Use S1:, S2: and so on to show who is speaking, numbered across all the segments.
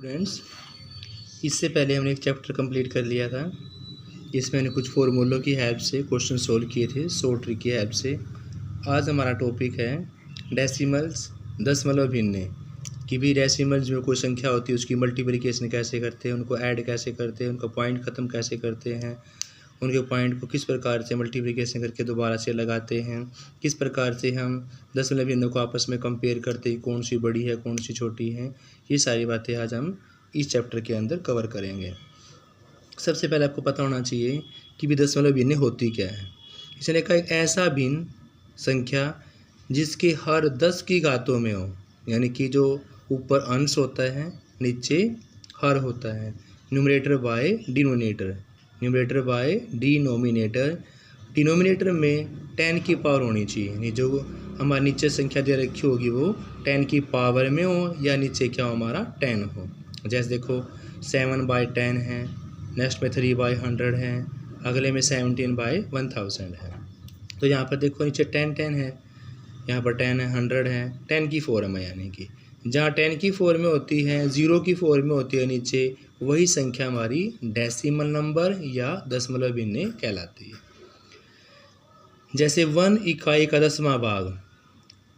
S1: Students, इससे पहले हमने एक चैप्टर कंप्लीट कर लिया था। इसमें हमने कुछ फॉर्मूलों की हेल्प से क्वेश्चन सोल्व किए थे, शॉर्ट ट्रिक की हेल्प से। आज हमारा टॉपिक है डेसिमल्स, दशमलव भिन्ने। कि भी डेसिमल्स में कोई संख्या होती है उसकी मल्टीप्लिकेशन कैसे करते हैं, उनको ऐड कैसे करते हैं, उनका पॉइंट ख़त्म कैसे करते हैं, उनके पॉइंट को किस प्रकार से मल्टीप्लिकेशन करके दोबारा से लगाते हैं, किस प्रकार से हम दशमलव भिन्नों को आपस में कंपेयर करते हैं, कौन सी बड़ी है कौन सी छोटी है। ये सारी बातें आज हम इस चैप्टर के अंदर कवर करेंगे। सबसे पहले आपको पता होना चाहिए कि भी दशमलव भिन्न होती क्या है। इसने कहा एक ऐसा भिन्न संख्या जिसके हर 10 की घातों में हो, यानी कि जो ऊपर अंश होता है नीचे हर होता है। Numerator by denominator, numerator by denominator. Denominator में 10 की पावर होनी चाहिए, नहीं जो हमारे नीचे संख्या दे रखी होगी वो 10 की पावर में हो या नीचे क्या हो हमारा 10 हो। जैसे देखो 7/10 है, नेक्स्ट में 3/100 है, अगले में 17/1000 है। तो यहाँ पर देखो नीचे 10 है, यहाँ पर 10 है, 100 है, 10 की फॉर्म में, यानी कि जहाँ 10 की फॉर्म में होती है, 0 की फॉर्म में होती है नीचे, वही संख्या हमारी डेसिमल नंबर या दशमलव भिन्न कहलाती है। जैसे 1 इकाई का 10वां भाग,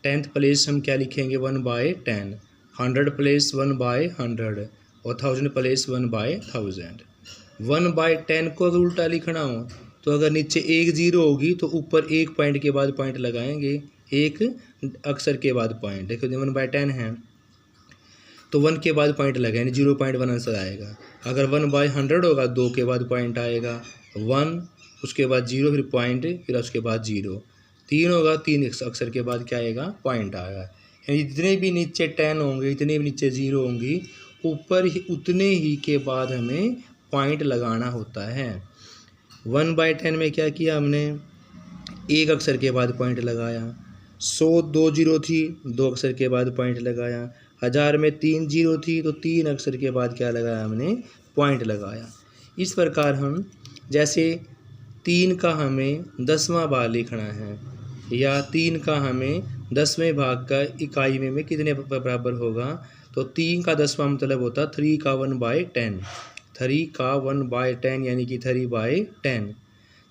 S1: 10th प्लेस हम क्या लिखेंगे 1/10, 100 प्लेस 1/100 और 1000 प्लेस 1/1000। 1/10 को अगर उल्टा लिखना हो तो अगर नीचे एक 0 होगी तो ऊपर एक पॉइंट के बाद पॉइंट लगाएंगे, एक अक्षर के बाद पॉइंट। देखो 1/10 है तो 1 के बाद पॉइंट लगाएंगे, 0.1 आंसर आएगा। अगर 1/100 होगा 2 के बाद पॉइंट आएगा, 1 उसके बाद 0 फिर पॉइंट फिर उसके बाद 0। 3 होगा 3 अक्षर के बाद क्या आएगा पॉइंट आएगा। यानी जितने भी नीचे 10 होंगे, इतने भी नीचे 0 होंगी, ऊपर ही उतने ही के बाद हमें पॉइंट लगाना होता है। 1/10 में क्या किया हमने, एक अक्षर के बाद पॉइंट लगाया। 100 2 0 थी, 2 अक्षर के बाद पॉइंट लगाया। 1000 में 3 0 थी तो 3 अक्षर के बाद क्या लगाया हमने पॉइंट लगाया। इस प्रकार हम जैसे 3 का हमें 10वां भाग लिखना है या 3 का हमें 10वें भाग का इकाई में कितने बराबर होगा, तो 3 का 10वां मतलब होता 3 का 1/10, 3 का 1/10 यानी कि 3/10।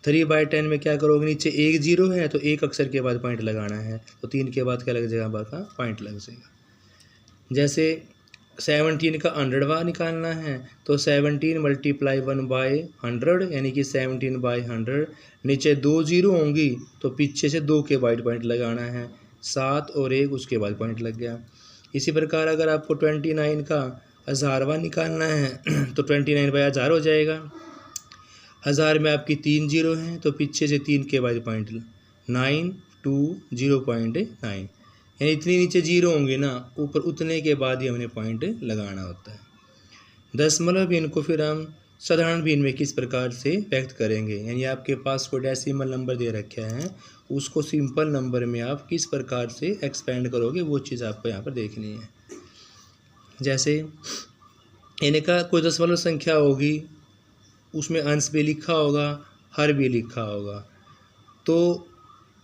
S1: 3/10 में क्या करोगे, नीचे एक 0 है तो एक अक्षर के बाद पॉइंट लगाना है, तो 3 के बाद क्या लग जाएगा बाका पॉइंट लग जाएगा। जैसे 17 का 100वां निकालना है तो 17 × 1/100 यानी कि 17/100। नीचे 2 0 होंगी तो पीछे से 2 के बाद पॉइंट लगाना है, 7 और 1 उसके बाद पॉइंट लग गया। इसी प्रकार अगर आपको 29 का 1000वां निकालना है तो 29/1000 हो जाएगा। 1000 में आपकी 3 0 हैं तो पीछे से 3 के बाद पॉइंट 9 2 0.9, यानी इतनी नीचे 0 होंगे ना, ऊपर उतने के बाद ही हमने पॉइंट लगाना होता है। दशमलव भिन्न को फिर हम साधारण भिन्न में किस प्रकार से व्यक्त करेंगे, यानी आपके पास कोई डेसिमल नंबर दे रखा है उसको सिंपल नंबर में आप किस प्रकार से एक्सपेंड करोगे, वो चीज़ आपको यहाँ पर देखनी है। जैसे यानी का कोई दशमलव संख्या होगी, उसमें अंश भी लिखा होगा हर भी लिखा होगा, तो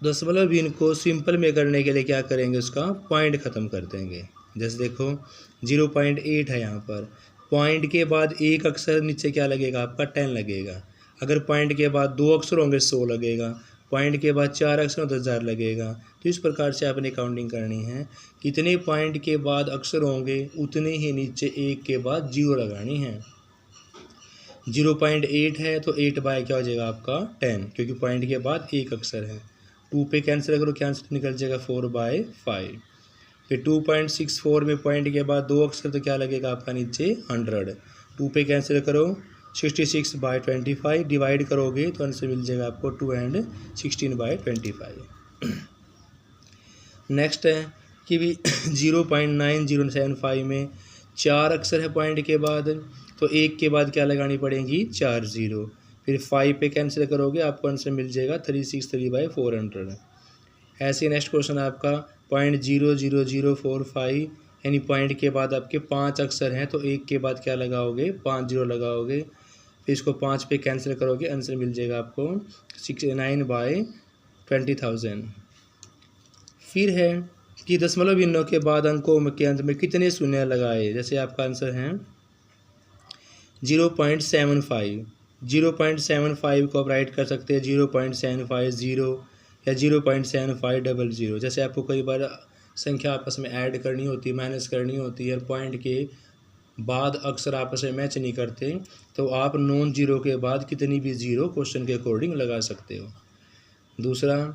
S1: दशमलव भिन्न को सिंपल में करने के लिए क्या करेंगे, उसका पॉइंट ख़त्म कर देंगे। जैसे देखो 0.8 है, यहाँ पर पॉइंट के बाद एक अक्षर नीचे क्या लगेगा आपका 10 लगेगा। अगर पॉइंट के बाद 2 अक्षर होंगे 100 लगेगा, पॉइंट के बाद 4 अक्षर 10,000 लगेगा। तो इस प्रकार से आपने काउंटिंग करनी है, कितने पॉइंट के बाद अक्षर होंगे उतने ही नीचे एक के बाद 0 लगानी है। 0.8 है तो 8 बाय क्या हो जाएगा आपका 10, क्योंकि पॉइंट के बाद एक अक्षर है। 2 पे कैंसिल करो, कैंसिल निकल जाएगा 4/5। फिर 2.64 में पॉइंट के बाद 2 अक्षर तो क्या लगेगा आपका नीचे 100। 2 पे कैंसिल करो 66/25, डिवाइड करोगे तो आंसर मिल जाएगा आपको 2 and 16/25। नेक्स्ट है कि भी 0.9075 में 4 अक्षर है पॉइंट के बाद, तो एक के बाद क्या लगानी पड़ेगी 4 0। फिर 5 पे कैंसिल करोगे आपको आंसर मिल जाएगा 363/400। ऐसे नेक्स्ट क्वेश्चन आपका 0.00045, यानी पॉइंट के बाद आपके 5 अक्षर हैं तो एक के बाद क्या लगाओगे 5 0 लगाओगे। फिर इसको 5 पे कैंसिल करोगे आंसर मिल जाएगा आपको 69/20,000। फिर है कि दशमलव भिन्नों के बाद अंकों के अंत में कितने शून्य लगाए। जैसे आपका आंसर है 0.75, 0.75 को आप राइट कर सकते हैं 0.750 या 0.7500। जैसे आपको कई बार संख्या आपस में ऐड करनी होती है, माइनस करनी होती है, और पॉइंट के बाद अक्सर आपस में मैच नहीं करते, तो आप नॉन जीरो के बाद कितनी भी जीरो क्वेश्चन के अकॉर्डिंग लगा सकते हो। दूसरा,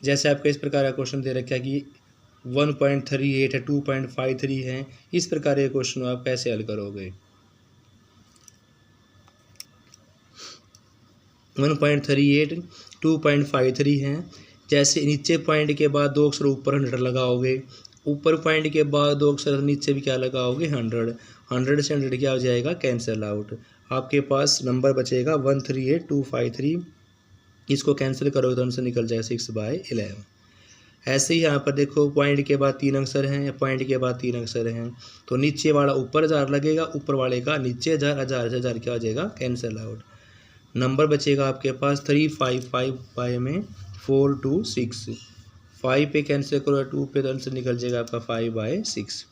S1: जैसे आपका इस प्रकार का क्वेश्चन दे रखा है कि 1.38 है, 2.53 है, इस प्रकार के क्वेश्चन आप कैसे हल करोगे। 1.38 2.53 है, जैसे नीचे पॉइंट के बाद दो अक्षर ऊपर 100 लगाओगे, ऊपर पॉइंट के बाद दो अक्षर नीचे भी क्या लगाओगे 100, 100 से 100 क्या हो जाएगा कैंसिल आउट, आपके पास नंबर बचेगा 138,253। इसको कैंसिल करोगे तो आंसर निकल जाएगा 6/11। ऐसे ही यहाँ पर देखो पॉइंट के बाद 3 अक्षर हैं या पॉइंट के बाद 3 अक्षर हैं, तो नीचे वाला ऊपर 1000 लगेगा, ऊपर वाले का नीचे 1000, 1000 से 1000 क्या हो जाएगा कैंसिल आउट। नंबर बचेगा आपके पास 355 में 426, 5 पे कैंसिल करो 2 पे तो आंसर निकल जाएगा आपका 5/6।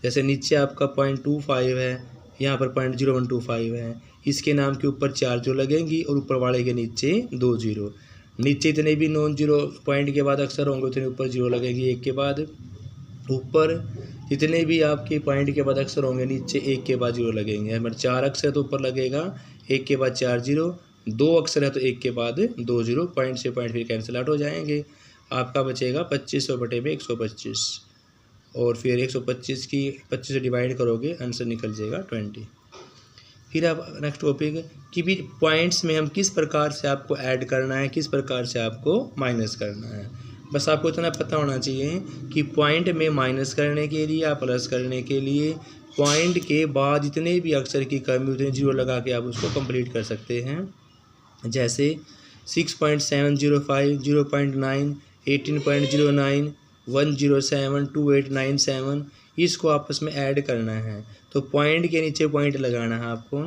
S1: जैसे नीचे आपका 0.25 है, यहाँ पर 0.0125 है, इसके नाम के ऊपर 4 जीरो लगेंगी और ऊपर वाले के नीचे 2 जीरो। नीचे इतने भी नॉन जीरो पॉइंट के बाद अक्सर होंगे उतने ऊपर जीरो लगेंगे एक के बाद, ऊपर जितने भी आपके पॉइंट के बाद अक्सर होंगे नीचे एक के बाद जीरो लगेंगे। हमारे 4 अक्षर है तो ऊपर लगेगा एक के बाद 4 जीरो, 2 अक्षर है तो एक के बाद 2 जीरो, पॉइंट से पॉइंट फिर कैंसिल आउट हो जाएंगे। आपका बचेगा 2500/125, और फिर 125 की 25 से डिवाइड करोगे आंसर निकल जाएगा 20। फिर आप नेक्स्ट टॉपिक कि भी पॉइंट्स में हम किस प्रकार से आपको ऐड करना है, किस प्रकार से आपको माइनस करना है। बस आपको इतना पता होना चाहिए कि पॉइंट में माइनस करने के लिए या प्लस करने के लिए पॉइंट के बाद जितने भी अक्षर की कमी उतने जीरो लगा के आप उसको कंप्लीट कर सकते हैं। जैसे 6.705, 0.9, 18.09, 107, 2897, इसको आपस में ऐड करना है तो पॉइंट के नीचे पॉइंट लगाना है आपको।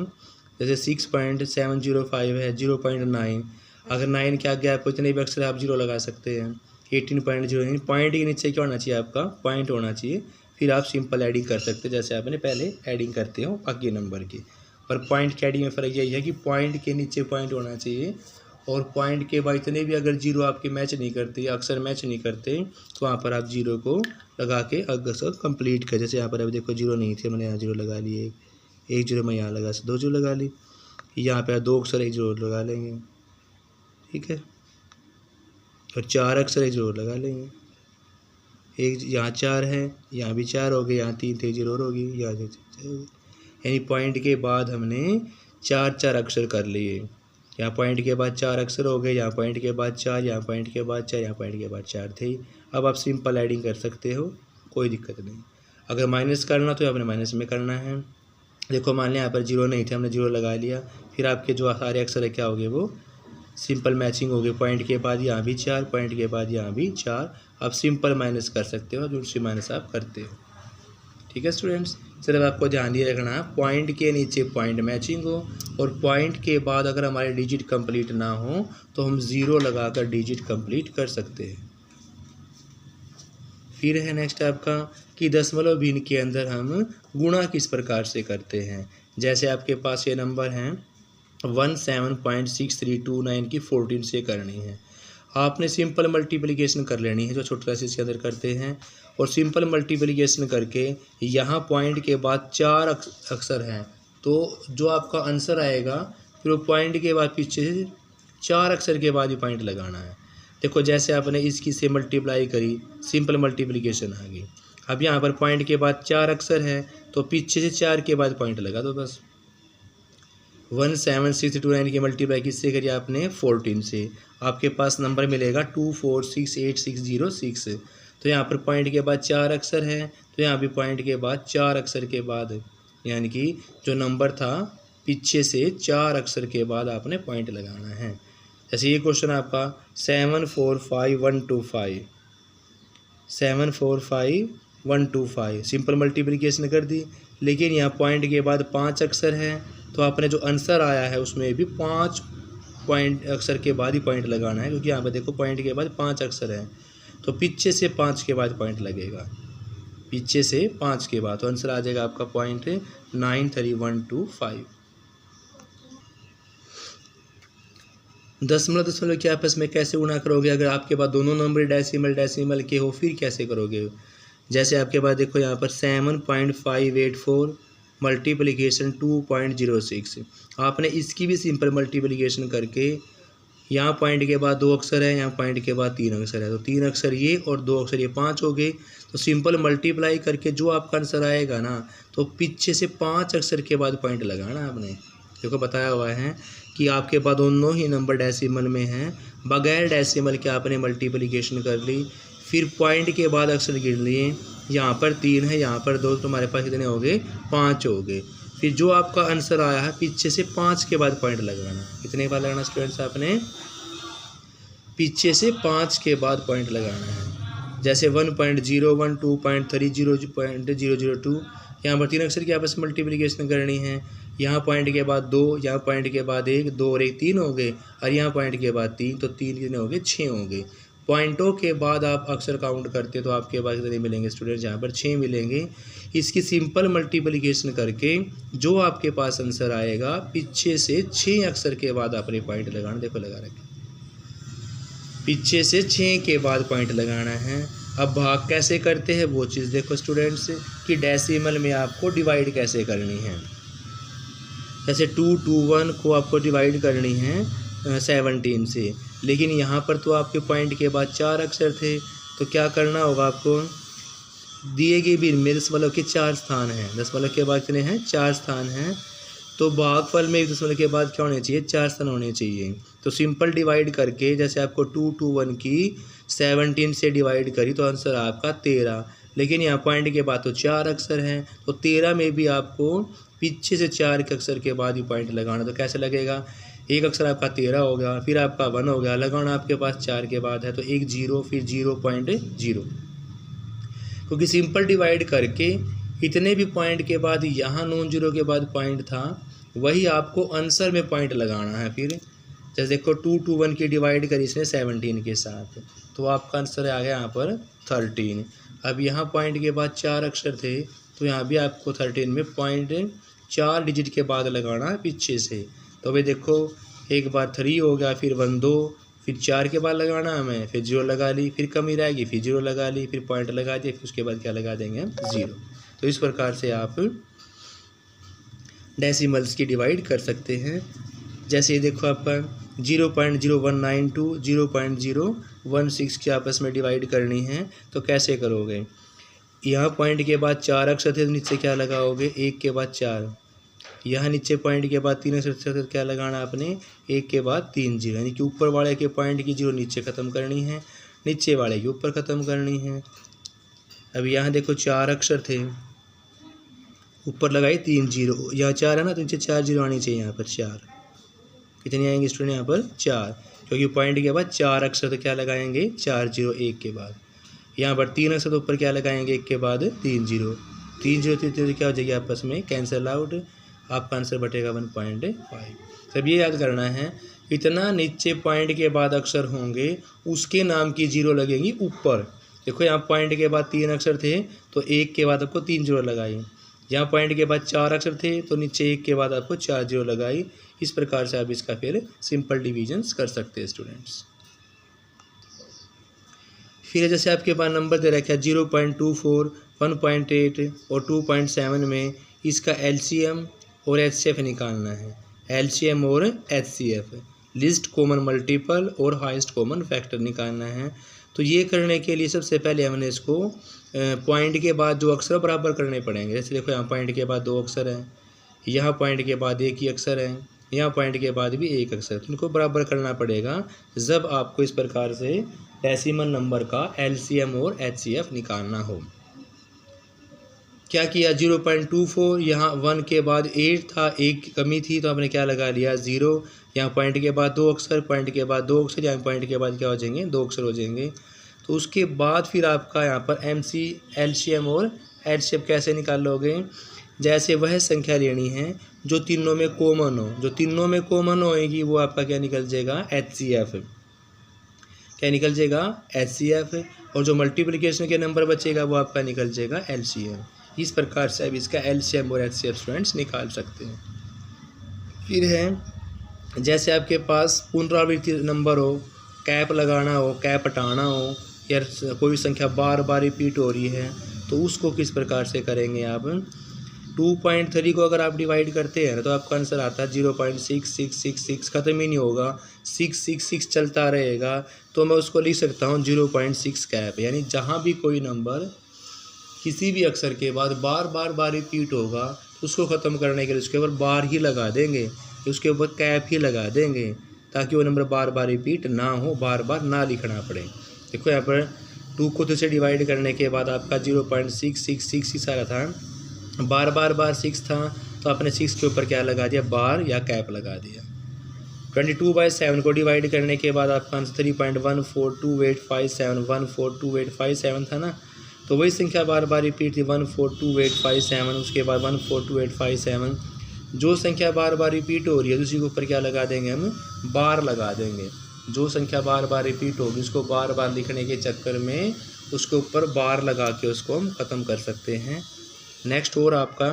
S1: जैसे 6.705 है, 0.9, अगर 9 के आगे आपको इतने भी अक्षर आप जीरो लगा सकते हैं। 18.09 पॉइंट के नीचे क्या होना चाहिए आपका पॉइंट होना चाहिए, फिर आप सिंपल एडिंग कर सकते हैं जैसे आपने पहले एडिंग करते हो बाकी नंबर की। पर पॉइंट के एडिंग में फ़र्क यही है कि पॉइंट के नीचे पॉइंट होना चाहिए, और पॉइंट के बाद इतने भी अगर जीरो आपके मैच नहीं करते, अक्सर मैच नहीं करते, तो वहाँ पर आप जीरो को लगा के अक्सर कंप्लीट कर। जैसे यहाँ पर अभी देखो जीरो नहीं थे, मैंने यहाँ जीरो लगा लिए, एक जीरो मैं यहाँ लगा, 2 जीरो लगा ली, यहाँ पे 2 अक्षर 1 जीरो लगा लेंगे, ठीक है, और 4 अक्षर 1 जीरो लगा लेंगे, एक यहाँ 4 है, यहाँ भी 4 हो गए, यहाँ 3 थे जीरो और होगी, यहाँ यानी पॉइंट के बाद हमने 4 अक्षर कर लिए। यहाँ पॉइंट के बाद 4 अक्षर हो गए, यहाँ पॉइंट के बाद 4, यहाँ पॉइंट के बाद 4, यहाँ पॉइंट के बाद 4 थे। अब आप सिंपल एडिंग कर सकते हो, कोई दिक्कत नहीं। अगर माइनस करना तो आपने माइनस में करना है। देखो मान लिया यहाँ पर जीरो नहीं थे, हमने जीरो लगा लिया, फिर आपके जो सारे अक्षर है क्या हो गए वो सिंपल मैचिंग हो गए। पॉइंट के बाद यहाँ भी 4, पॉइंट के बाद यहाँ भी 4, आप सिंपल माइनस कर सकते हो, दूसरी माइनस आप करते हो। ठीक है स्टूडेंट्स, सिर्फ आपको ध्यान ये रखना है पॉइंट के नीचे पॉइंट मैचिंग हो, और पॉइंट के बाद अगर हमारे डिजिट कंप्लीट ना हो तो हम ज़ीरो लगाकर डिजिट कंप्लीट कर सकते हैं। फिर है नेक्स्ट आपका कि दशमलव भिन्न के अंदर हम गुणा किस प्रकार से करते हैं। जैसे आपके पास ये नंबर हैं 17.6329 की 14 से करनी है, आपने सिंपल मल्टीप्लिकेशन कर लेनी है जो छोटे क्लासेस के अंदर करते हैं, और सिंपल मल्टीप्लिकेशन करके यहाँ पॉइंट के बाद 4 अक्षर हैं, तो जो आपका आंसर आएगा फिर वो पॉइंट के बाद पीछे से 4 अक्षर के बाद ही पॉइंट लगाना है। देखो जैसे आपने इसकी से मल्टीप्लाई करी, सिंपल मल्टीप्लिकेशन आ गई। अब यहाँ पर पॉइंट के बाद 4 अक्षर है तो पीछे से 4 के बाद पॉइंट लगा दो बस। 17.6329 की मल्टीप्लाई किससे करिए आपने 14 से, आपके पास नंबर मिलेगा 2468606। तो यहाँ पर पॉइंट के बाद 4 अक्षर है तो यहाँ भी पॉइंट के बाद 4 अक्षर के बाद, यानी कि जो नंबर था पीछे से 4 अक्षर के बाद आपने पॉइंट लगाना है। जैसे ये क्वेश्चन आपका 745125, 745125 सिंपल मल्टीप्लिकेशन कर दी, लेकिन यहाँ पॉइंट के बाद 5 अक्षर है तो आपने जो आंसर आया है उसमें भी 5 पॉइंट अक्षर के बाद ही पॉइंट लगाना है, क्योंकि यहाँ पर देखो पॉइंट के बाद 5 अक्षर है तो पीछे से 5 के बाद पॉइंट लगेगा, पीछे से 5 के बाद, तो आंसर आ जाएगा आपका पॉइंट 93125। दशमलव दशमलव के आपस में कैसे गुणा करोगे? अगर आपके पास दोनों नंबर डेसिमल के हो फिर कैसे करोगे? जैसे आपके पास देखो यहाँ पर 7.584 मल्टीप्लिकेशन 2.06, आपने इसकी भी सिंपल मल्टीप्लिकेशन करके यहाँ पॉइंट के बाद 2 अक्षर है, यहाँ पॉइंट के बाद 3 अक्षर है, तो 3 अक्षर ये और 2 अक्षर ये 5 हो गए। तो सिंपल मल्टीप्लाई करके जो आपका आंसर आएगा ना, तो पीछे से 5 अक्षर के बाद पॉइंट लगाना आपने। देखो बताया हुआ है कि आपके पास दोनों ही नंबर डेसिमल में हैं, बगैर डेसिमल के आपने मल्टीप्लिकेशन कर ली, फिर पॉइंट के बाद अक्षर गिन लिए, यहाँ पर 3 है, यहाँ पर 2, तुम्हारे पास कितने हो गए? 5 हो गए। फिर जो आपका आंसर आया है पीछे से 5 के बाद पॉइंट लगाना। कितने बार लगाना स्टूडेंट्स? आपने पीछे से 5 के बाद पॉइंट लगाना है। जैसे 1.01, 2.30, 0.002, यहाँ पर 3 अक्षर की आपस में मल्टीप्लिकेशन करनी है। यहाँ पॉइंट के बाद 2, यहाँ पॉइंट के बाद 1, 2 और 1 3 हो गए, और यहाँ पॉइंट के बाद 3, तो 3 कितने हो गए? 6 हो गए। पॉइंटों के बाद आप अक्षर काउंट करते तो आपके पास कितने मिलेंगे स्टूडेंट्स? यहाँ पर 6 मिलेंगे। इसकी सिंपल मल्टीप्लिकेशन करके जो आपके पास आंसर आएगा पीछे से 6 अक्षर के बाद आपने पॉइंट लगाना। देखो लगा रखें, पीछे से 6 के बाद पॉइंट लगाना है। अब भाग कैसे करते हैं वो चीज़ देखो स्टूडेंट्स, कि डेसिमल में आपको डिवाइड कैसे करनी है। जैसे 221 को आपको डिवाइड करनी है 17 से, लेकिन यहाँ पर तो आपके पॉइंट के बाद 4 अक्षर थे, तो क्या करना होगा आपको? दिए गए भी में दशमलव के 4 स्थान हैं, दशमलव के बाद कितने हैं? 4 स्थान हैं, तो भागफल में दशमलव के बाद क्या होने चाहिए? 4 स्थान होने चाहिए। तो सिंपल डिवाइड करके जैसे आपको 221 की 17 से डिवाइड करी तो आंसर आपका 13, लेकिन यहाँ पॉइंट के बाद तो 4 अक्षर हैं, तो 13 में भी आपको पीछे से 4 के अक्षर के बाद ही पॉइंट लगाना। तो कैसे लगेगा? एक अक्षर आपका 13 हो गया, फिर आपका 1 हो गया, लगाना आपके पास 4 के बाद है, तो एक 0, फिर 0.0, क्योंकि सिंपल डिवाइड करके इतने भी पॉइंट के बाद यहाँ नॉन जीरो के बाद पॉइंट था, वही आपको आंसर में पॉइंट लगाना है। फिर जैसे देखो 221 की डिवाइड करी इसने 17 के साथ, तो आपका आंसर आ गया यहाँ पर 13। अब यहाँ पॉइंट के बाद 4 अक्षर थे, तो यहाँ भी आपको 13 में पॉइंट 4 डिजिट के बाद लगाना है पीछे से। तो भाई देखो एक बार 3 हो गया, फिर 1 2, फिर 4 के बाद लगाना हमें, फिर 0 लगा ली, फिर कमी रहेगी, फिर 0 लगा ली, फिर पॉइंट लगा दिए, फिर उसके बाद क्या लगा देंगे? 0। तो इस प्रकार से आप डेसिमल्स की डिवाइड कर सकते हैं। जैसे ये देखो आपका 0.0192 0.016 की आपस में डिवाइड करनी है, तो कैसे करोगे? यहाँ पॉइंट के बाद 4 अक्षर थे, तो नीचे क्या लगाओगे? 1 के बाद 4। यहाँ नीचे पॉइंट के बाद 3 अक्षर क्या लगाना आपने? 1 के बाद 3 0, यानी कि ऊपर वाले के पॉइंट की 0 नीचे ख़त्म करनी है, नीचे वाले की ऊपर ख़त्म करनी है। अब यहाँ देखो 4 अक्षर थे, ऊपर लगाई 3 0, यहाँ 4 है ना, तो नीचे 4 0 आनी चाहिए। यहाँ पर 4 कितनी आएंगे स्टूडेंट? यहाँ पर 4, क्योंकि पॉइंट के बाद 4 अक्षर, तो क्या लगाएंगे? 4 0 1 के बाद। यहाँ पर 3 अक्षर, तो ऊपर क्या लगाएंगे? 1 के बाद 3 0, 3 0 3 0 क्या हो जाएगी? आपस में कैंसिल आउट, आपका आंसर बटेगा 1.5। सब ये याद करना है, इतना नीचे पॉइंट के बाद अक्षर होंगे उसके नाम की 0 लगेंगी ऊपर। देखो यहाँ पॉइंट के बाद 3 अक्षर थे, तो 1 के बाद आपको 3 0 लगाई। यहाँ पॉइंट के बाद 4 अक्षर थे, तो नीचे 1 के बाद आपको 4 0 लगाई। इस प्रकार से आप इसका फिर सिंपल डिविजन्स कर सकते हैं स्टूडेंट्स। फिर जैसे आपके पास नंबर दे रखा है 0.24, 1.8 और 2.7 में, इसका LCM और HCF निकालना है। LCM और HCF, लिस्ट कॉमन मल्टीपल और हाईएस्ट कॉमन फैक्टर निकालना है। तो ये करने के लिए सबसे पहले हमने इसको पॉइंट के बाद जो अक्षर बराबर करने पड़ेंगे। जैसे देखो यहाँ पॉइंट के बाद 2 अक्षर हैं, यहाँ पॉइंट के बाद 1 ही अक्षर है, यहाँ पॉइंट के बाद भी 1 अक्षर, तो इनको बराबर करना पड़ेगा जब आपको इस प्रकार से डेसिमल नंबर का LCM और HCF निकालना हो। क्या किया? 0.24, यहाँ 1 के बाद 8 था, 1 की कमी थी, तो आपने क्या लगा लिया? 0। यहाँ पॉइंट के बाद 2 अक्षर, पॉइंट के बाद 2 अक्षर, यहाँ पॉइंट के बाद क्या हो जाएंगे? 2 अक्षर हो जाएंगे। तो उसके बाद फिर आपका यहाँ पर LCM और HCF कैसे निकालोगे? जैसे वह संख्या लेनी है जो तीनों में कॉमन हो, जो तीनों में कॉमन होएगी वो आपका क्या निकल जाएगा? HCF। क्या निकल जाएगा? HCF। और जो मल्टीप्लिकेशन के नंबर बचेगा वो आपका निकल जाएगा LCM। इस प्रकार से अब इसका LCM और HCF स्टूडेंट्स निकाल सकते हैं। फिर है जैसे आपके पास पुनरावृत्ति नंबर हो, कैप लगाना हो, कैप हटाना हो, या कोई संख्या बार बार रिपीट हो रही है, तो उसको किस प्रकार से करेंगे आप। 2.3 को अगर आप डिवाइड करते हैं तो आपका आंसर आता है 0.6666, ख़त्म ही नहीं होगा, 666 चलता रहेगा। तो मैं उसको लिख सकता हूँ 0.6 कैप, यानी जहाँ भी कोई नंबर किसी भी अक्षर के बाद बार बार रिपीट होगा तो उसको ख़त्म करने के लिए उसके ऊपर बार ही लगा देंगे, उसके ऊपर कैप ही लगा देंगे, ताकि वो नंबर बार बार रिपीट ना हो, बार बार ना लिखना पड़े। देखो यहाँ पर 2 को 2 से डिवाइड करने के बाद आपका 0.666 आ रहा था, बार 6 था, तो आपने 6 के ऊपर क्या लगा दिया, बार या कैप लगा दिया। 22/7 को डिवाइड करने के बाद आपका आंसर 3.142857 1422857 था ना, तो वही संख्या बार रिपीट थी 1422857, उसके बाद 1422857। जो संख्या बार रिपीट हो रही है उसी के ऊपर क्या लगा देंगे, हम बार लगा देंगे। जो संख्या बार रिपीट होगी उसको बार लिखने के चक्कर में उसके ऊपर बार लगा के उसको हम ख़त्म कर सकते हैं। नेक्स्ट और आपका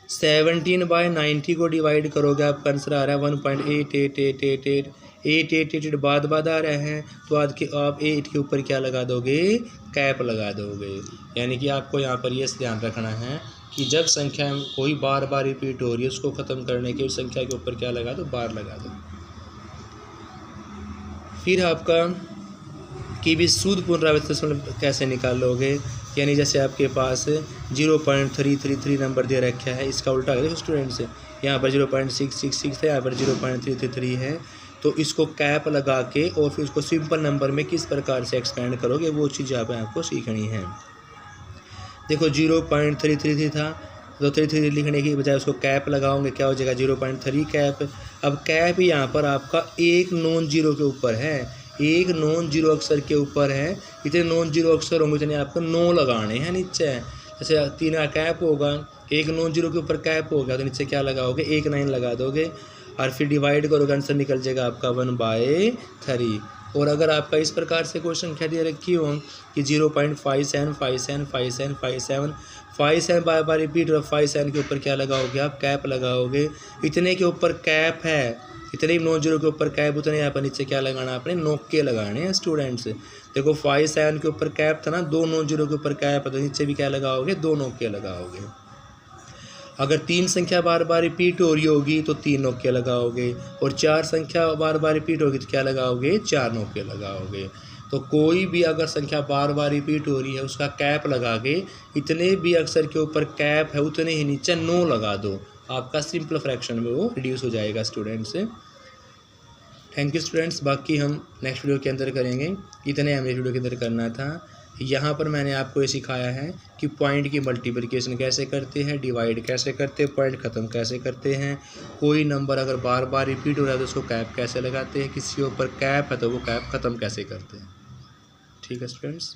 S1: 17/90 को डिवाइड करोगे, आपका आंसर आ रहा है 1.888888, 8 बाद आ रहे हैं, तो आज के आप 8 के ऊपर क्या लगा दोगे, कैप लगा दोगे। यानी कि आपको यहाँ पर ये ध्यान रखना है कि जब संख्या कोई बार रिपीट हो रही है उसको ख़त्म करने के उस संख्या के ऊपर क्या लगा दो, बार लगा दो। फिर आपका कि भी शुद्ध पुनरावृत्ति कैसे निकालोगे, यानी जैसे आपके पास 0.333 नंबर दे रखा है, इसका उल्टा देखो स्टूडेंट्स, यहाँ पर 0.666 है, यहाँ पर 0.333 है, तो इसको कैप लगा के और फिर उसको सिंपल नंबर में किस प्रकार से एक्सपेंड करोगे वो चीज़ यहाँ पर आपको सीखनी है। देखो 0.333 था, तो 33 लिखने की बजाय उसको कैप लगाओगे, क्या हो जाएगा 0.3 कैप। अब कैप यहाँ पर आपका एक नॉन जीरो के ऊपर है, एक नॉन जीरो अक्षर के ऊपर है, इतने नॉन जीरो अक्षर होंगे इतने आपको 9 लगाने हैं नीचे। जैसे 3 का कैप होगा, एक नॉन जीरो के ऊपर कैप होगा, तो नीचे क्या लगाओगे, 1 9 लगा दोगे और फिर डिवाइड करोगे, आंसर निकल जाएगा आपका 1/3। और अगर आपका इस प्रकार से क्वेश्चन क्या दे रखी हो कि 0.57575757 बार रिपीट और 57 के ऊपर क्या लगाओगे, आप कैप लगाओगे। इतने के ऊपर कैप है, इतने 9 जीरो के ऊपर कैप, उतने यहाँ पर नीचे क्या लगाना, आपने नोके लगाने हैं स्टूडेंट्स। देखो 57 के ऊपर कैप था ना, 2 9 जीरो के ऊपर कैप है, तो नीचे भी क्या लगाओगे, 2 नोके लगाओगे। अगर 3 संख्या बार रिपीट हो रही होगी तो 3 नोके लगाओगे, और 4 संख्या बार रिपीट होगी तो क्या लगाओगे, 4 नोके लगाओगे। तो कोई भी अगर संख्या बार रिपीट हो रही है उसका कैप लगा के, इतने भी अक्षर के ऊपर कैप है उतने ही नीचे 9 लगा दो, आपका सिंपल फ्रैक्शन में वो रिड्यूस हो जाएगा स्टूडेंट्स। थैंक यू स्टूडेंट्स, बाकी हम नेक्स्ट वीडियो के अंदर करेंगे। इतने हमें वीडियो के अंदर करना था। यहाँ पर मैंने आपको ये सिखाया है कि पॉइंट की मल्टीप्लिकेशन कैसे करते हैं, डिवाइड कैसे करते हैं, पॉइंट ख़त्म कैसे करते हैं, कोई नंबर अगर बार रिपीट हो रहा है तो उसको कैप कैसे लगाते हैं, किसी के ऊपर कैप है तो वो कैप ख़त्म कैसे करते हैं। ठीक है स्टूडेंट्स।